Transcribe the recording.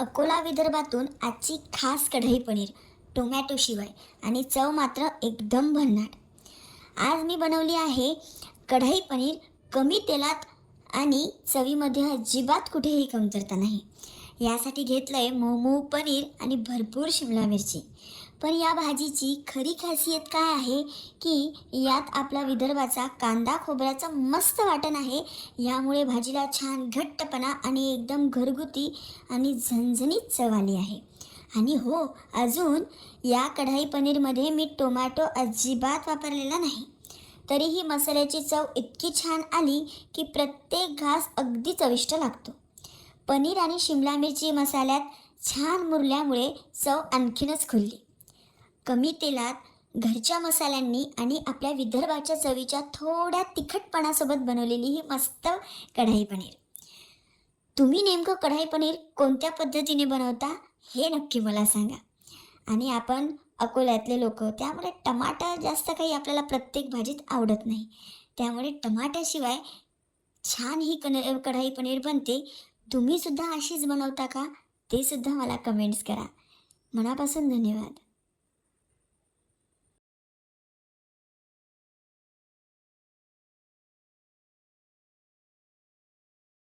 अकोला विदर्भातून आजची खास कढई पनीर टोमॅटो शिवाय आणि चव मात्र एकदम भन्नाट. आज मी बनवली आहे कढई पनीर कमी तेलात आणि चवीमध्ये अजिबात कुठेही कमतरता नाही. यासाठी घेतलं आहे मऊ पनीर आणि भरपूर शिमला मिरची. पण या भाजीची खरी खासियत काय आहे की यात आपला विदर्भाचा कांदा खोबऱ्याचा मस्त वाटण आहे. यामुळे भाजीला छान घट्टपणा आणि एकदम घरगुती आणि झणझणीत चव आली आहे. आणि हो, अजून या कढाई पनीरमध्ये मी टोमॅटो अजिबात वापरलेला नाही. तरीही मसाल्याची चव इतकी छान आली की प्रत्येक घास अगदी चविष्ट लागतो. पनीर आणि शिमला मिरची मसाल्यात छान मुरल्यामुळे चव आणखीनच खुलली. कमी तेलात घरच्या मसाल्यांनी आणि आपल्या विदर्भाच्या चवीच्या थोड्या तिखटपणासोबत बनवलेली ही मस्त कढाई पनीर. तुम्ही नेमकं कढाई पनीर कोणत्या पद्धतीने बनवता हे नक्की मला सांगा. आणि आपण अकोल्यातले लोक, त्यामुळे टमाटर जास्त काही आपल्याला प्रत्येक भाजीत आवडत नाही. त्यामुळे टमाट्याशिवाय छान ही कढाई पनीर बनते. तुम्ही सुद्धा अशीच बनवता का? ते सुद्धा मला कमेंट्स करा. मनापासून धन्यवाद.